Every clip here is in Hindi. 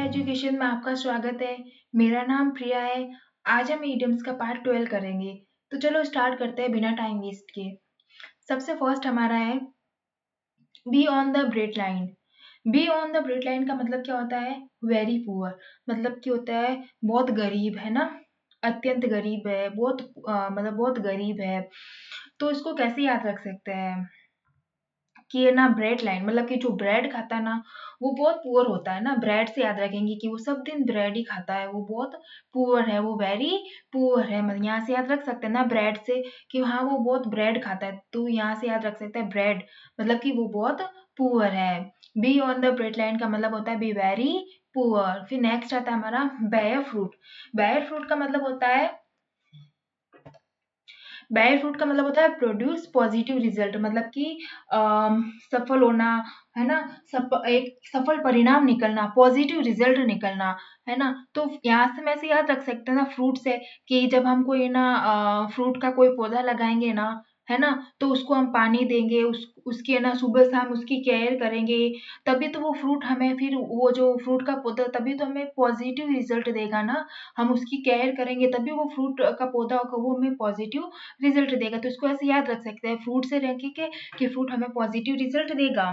एजुकेशन में आपका स्वागत है। मेरा नाम प्रिया है। आज हम इडियम्स का पार्ट 12 करेंगे। तो चलो स्टार्ट करते हैं बिना टाइम वेस्ट किए। सबसे फर्स्ट हमारा है be on the bread line. Be on the bread line का मतलब क्या होता है? वेरी पुअर, मतलब कि होता है बहुत गरीब है ना, अत्यंत गरीब है, बहुत मतलब बहुत गरीब है। तो इसको कैसे याद रख सकते हैं कि ये ना ब्रेड लाइन मतलब कि जो ब्रेड खाता है ना वो बहुत पुअर होता है ना। ब्रेड से याद रखेंगे कि वो सब दिन ब्रेड ही खाता है, वो बहुत पुअर है, वो वेरी पुअर है। मतलब यहाँ से याद रख सकते हैं ना ब्रेड से कि हाँ वो बहुत ब्रेड खाता है, तो यहाँ से याद रख सकते हैं ब्रेड मतलब कि वो बहुत पुअर है। Be on the bread line का मतलब होता है बी वेरी पुअर। फिर नेक्स्ट आता है हमारा बेयर फ्रूट। बेयर फ्रूट का मतलब होता है बैड फ्रूट का मतलब होता है प्रोड्यूस पॉजिटिव रिजल्ट, मतलब कि सफल होना है ना, एक सफल परिणाम निकलना, पॉजिटिव रिजल्ट निकलना है ना। तो यहाँ से मैं से याद रख सकते हैं ना फ्रूट से कि जब हम कोई ना फ्रूट का कोई पौधा लगाएंगे ना है ना, तो उसको हम पानी देंगे, उसकी है ना सुबह शाम उसकी केयर करेंगे, तभी तो वो फ्रूट हमें, फिर वो जो फ्रूट का पौधा तभी तो हमें पॉजिटिव रिजल्ट देगा ना। हम उसकी केयर करेंगे तभी वो फ्रूट का पौधा होगा, वो हमें पॉजिटिव रिजल्ट देगा। तो इसको ऐसे याद रख सकते हैं फ्रूट से रख के कि फ्रूट हमें पॉजिटिव रिजल्ट देगा।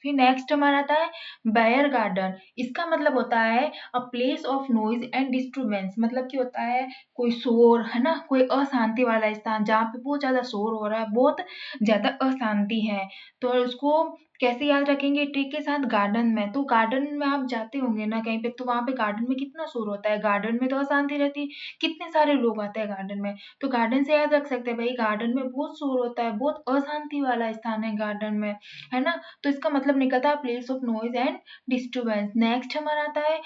फिर नेक्स्ट हमारा आता है बायर गार्डन। इसका मतलब होता है a place of noise and disturbance, मतलब कि होता है कोई शोर है ना, कोई अशांति वाला स्थान जहाँ पे बहुत ज्यादा शोर हो रहा है, बहुत ज्यादा अशांति है। तो उसको कैसे याद रखेंगे ट्री के साथ? गार्डन में। तो गार्डन में आप जाते होंगे ना कहीं पे, तो वहां पे गार्डन में कितना शोर होता है, गार्डन में तो अशांति रहती है, कितने सारे लोग आते हैं गार्डन में। तो गार्डन से याद रख सकते हैं भाई गार्डन में बहुत शोर होता है, बहुत अशांति वाला स्थान है गार्डन में, है ना। तो इसका मतलब निकलता है place of noise and disturbance. Next हमारा आता है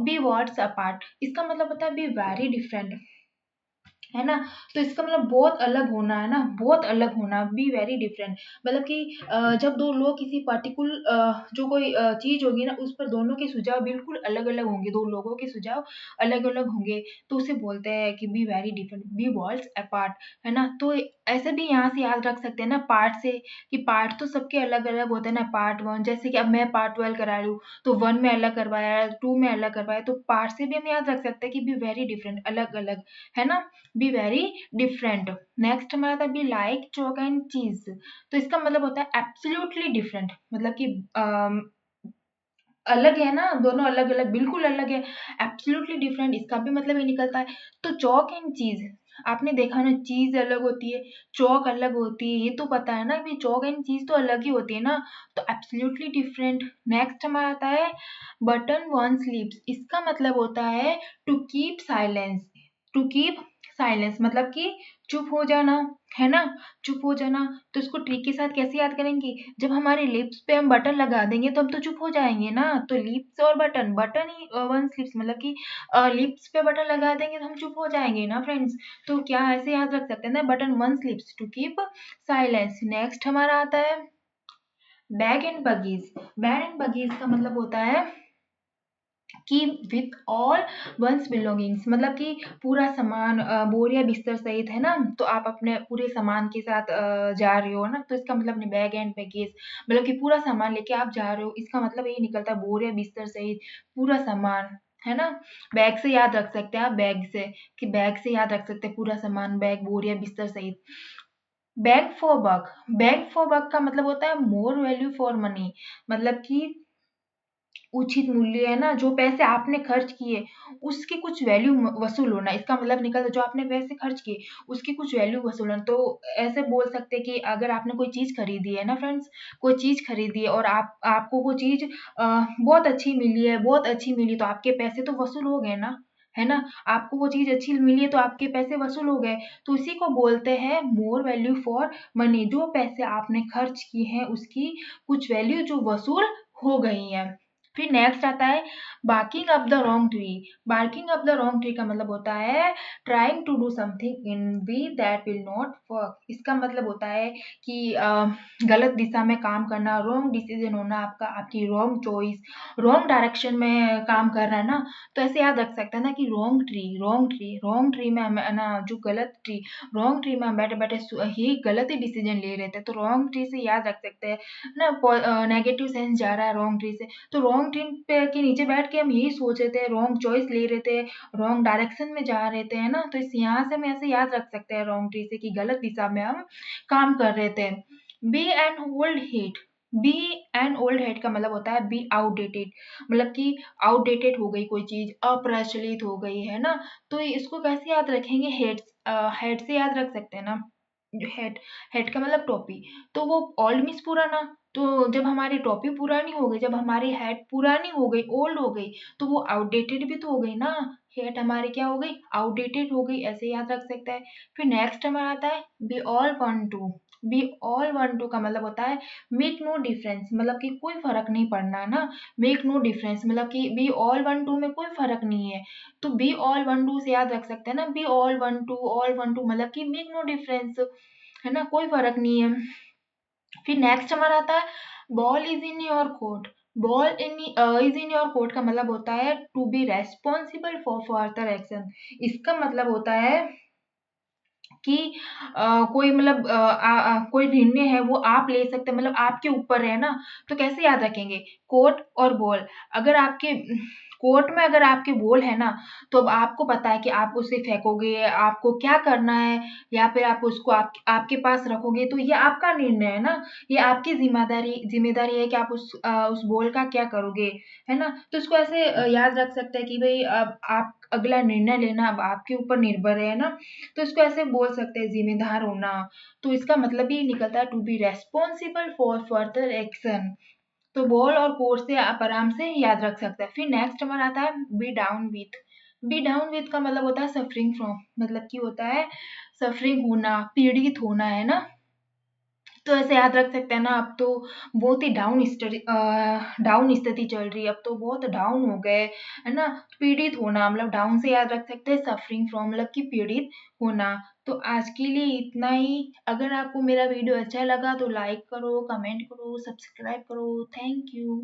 बी वर्ड्स अपार्ट। इसका मतलब होता है बी वेरी डिफरेंट, है ना। तो इसका मतलब बहुत अलग होना है ना, बहुत अलग होना, बी वेरी डिफरेंट। मतलब कि जब दो लोग किसी पार्टिकुलर जो कोई चीज होगी ना उस पर दोनों के सुझाव बिल्कुल अलग अलग होंगे, दो लोगों के सुझाव अलग अलग होंगे, तो उसे बोलते हैं कि be very different, be worlds apart, है ना। तो ऐसे भी यहाँ से याद रख सकते हैं ना पार्ट से कि पार्ट तो सबके अलग अलग होते हैं ना। पार्ट वन, जैसे कि अब मैं पार्ट 12 करा रही हूँ तो वन में अलग करवाया, टू में अलग करवाया, तो पार्ट से भी हम याद रख सकते हैं कि बी वेरी डिफरेंट, अलग अलग, है ना, बी वेरी डिफरेंट। नेक्स्ट हमारा था बी लाइक चॉक एंड चीज। तो इसका मतलब होता है एब्सोल्युटली डिफरेंट, मतलब कि अलग है ना, दोनों अलग अलग, बिल्कुल अलग है। एब्सोल्युटली डिफरेंट इसका भी मतलब ये निकलता है। तो चॉक एंड चीज, आपने देखा ना चीज अलग होती है, चौक अलग होती है, ये तो पता है ना भी चौक एंड चीज तो अलग ही होती है ना। तो एब्सोल्युटली डिफरेंट। नेक्स्ट हमारा आता है बटन वन स्लीप्स। इसका मतलब होता है to keep silence. To keep silence मतलब कि चुप हो जाना, है ना, चुप हो जाना। तो इसको ट्री के साथ कैसे याद करेंगे? जब हमारे लिप्स पे हम बटन लगा देंगे तो हम तो चुप हो जाएंगे ना। तो लिप्स और बटन, बटन ही वन स्लिप्स, मतलब कि लिप्स पे बटन लगा देंगे तो हम चुप हो जाएंगे ना फ्रेंड्स। तो क्या ऐसे याद रख सकते हैं ना, button one's lips to keep silence. Next हमारा आता है bag and baggage. Bag and baggage का मतलब होता है कि विथ ऑल वंस बिलोंगिंग्स, मतलब कि पूरा सामान बोरिया बिस्तर सहित, है ना। तो आप अपने पूरे सामान के साथ जा रहे हो ना, तो इसका मतलब नहीं बैग एंड बैगेज, मतलब कि पूरा सामान लेके आप जा रहे हो, इसका मतलब ये निकलता है बोरिया बिस्तर सहित पूरा सामान, है ना। बैग से याद रख सकते हैं आप, बैग से कि बैग से याद रख सकते हैं पूरा सामान, बैग बोरिया बिस्तर सहित। Bag for buck. Bag for buck का मतलब होता है मोर वैल्यू फॉर मनी, मतलब कि उचित मूल्य, है ना, जो पैसे आपने खर्च किए उसकी कुछ वैल्यू वसूल होना, इसका मतलब निकलता जो आपने पैसे खर्च किए उसकी कुछ वैल्यू वसूल होना। तो ऐसे बोल सकते हैं कि अगर आपने कोई चीज खरीदी है ना फ्रेंड्स, कोई चीज खरीदी है और आपको वो चीज बहुत अच्छी मिली है, बहुत अच्छी मिली, तो आपके पैसे तो वसूल हो गए ना, है ना। आपको वो चीज अच्छी मिली है तो आपके पैसे वसूल हो गए। तो इसी को बोलते हैं मोर वैल्यू फॉर मनी, जो पैसे आपने खर्च किए हैं उसकी कुछ वैल्यू जो वसूल हो गई है। फिर नेक्स्ट आता है barking up the wrong tree. Barking up the wrong tree का मतलब होता है trying to do something in way that will not work. इसका मतलब होता है कि गलत दिशा में काम करना, रॉन्ग डिसीजन होना आपका, आपकी रॉन्ग चॉइस, रॉन्ग डायरेक्शन में काम कर रहा है ना। तो ऐसे याद रख सकते हैं ना कि wrong tree, wrong tree, wrong tree में हम है ना, जो गलत ट्री, रॉन्ग ट्री में हम बैठे बैठे ही गलत ही डिसीजन ले रहे थे, तो रॉन्ग ट्री से याद रख सकते हैं ना, नेगेटिव सेंस जा रहा है रॉन्ग ट्री से। तो रॉन्ग रॉन्ग ट्री पे के नीचे बैठ के हम यही सोच रहे थे, रॉन्ग चॉइस ले रहे थे, रॉन्ग डायरेक्शन में जा रहे थे, है ना। तो इस यहाँ से हम ऐसे याद रख सकते हैं रॉन्ग ट्री से कि गलत दिशा में हम काम कर रहे थे। Be an old head, be an old head का मतलब होता है बी आउटडेटेड, मतलब कि आउटडेटेड हो गई कोई चीज, अप्रचलित हो गई, है ना। तो इसको कैसे याद रखेंगे, हेड, हेड से याद रख सकते हैं ना। हेड, हेड का मतलब टोपी, तो वो ओल्ड मीन्स पुराना। तो जब हमारी टोपी पुरानी हो गई, जब हमारी हेड पुरानी हो गई, ओल्ड हो गई, तो वो आउटडेटेड भी तो हो गई ना। हेड हमारी क्या हो गई, आउटडेटेड हो गई, ऐसे याद रख सकते हैं। फिर नेक्स्ट हमारा आता है be all one two, be all one two का मतलब होता है मेक नो डिफरेंस, मतलब कि कोई फर्क नहीं पड़ना ना। मेक नो डिफरेंस मतलब कि बी ऑल वन टू में कोई फर्क नहीं है, तो बी ऑल वन टू से याद रख सकते हैं ना, बी ऑल वन टू मतलब कि मेक नो डिफरेंस, है ना, कोई फर्क नहीं है। फिर नेक्स्ट हमारा आता है ball is in your court, ball in is in your court का मतलब होता है to be responsible for further action. इसका मतलब होता है कि कोई मतलब कोई निर्णय है वो आप ले सकते हैं, मतलब आपके ऊपर है ना। तो कैसे याद रखेंगे, कोर्ट और बॉल, अगर आपके कोर्ट में अगर आपके बॉल है ना, तो अब आपको पता है कि आप उसे फेंकोगे, आपको क्या करना है, या फिर आप उसको आपके पास रखोगे, तो ये आपका निर्णय है ना। ये आपकी जिम्मेदारी जिम्मेदारी है कि आप उस बॉल का क्या करोगे, है ना। तो इसको ऐसे याद रख सकते हैं कि भाई अब आप अगला निर्णय लेना अब आपके ऊपर निर्भर है ना। तो इसको ऐसे बोल सकते हैं जिम्मेदार होना। तो इसका मतलब ये निकलता है to be responsible for further action. तो बॉल और कोर्स से आप आराम से याद रख सकते हैं। फिर नेक्स्ट हमारा आता है be down with, be down with का मतलब होता है सफरिंग फ्रॉम, मतलब कि होता है सफरिंग होना, पीड़ित होना, है ना। तो ऐसे याद रख सकते हैं ना, अब तो बहुत ही डाउन स्थिति चल रही है, अब तो बहुत डाउन हो गए, है ना। पीड़ित होना मतलब डाउन से याद रख सकते हैं सफरिंग फ्रॉम, मतलब कि पीड़ित होना। तो आज के लिए इतना ही। अगर आपको मेरा वीडियो अच्छा लगा तो लाइक करो, कमेंट करो, सब्सक्राइब करो। Thank you.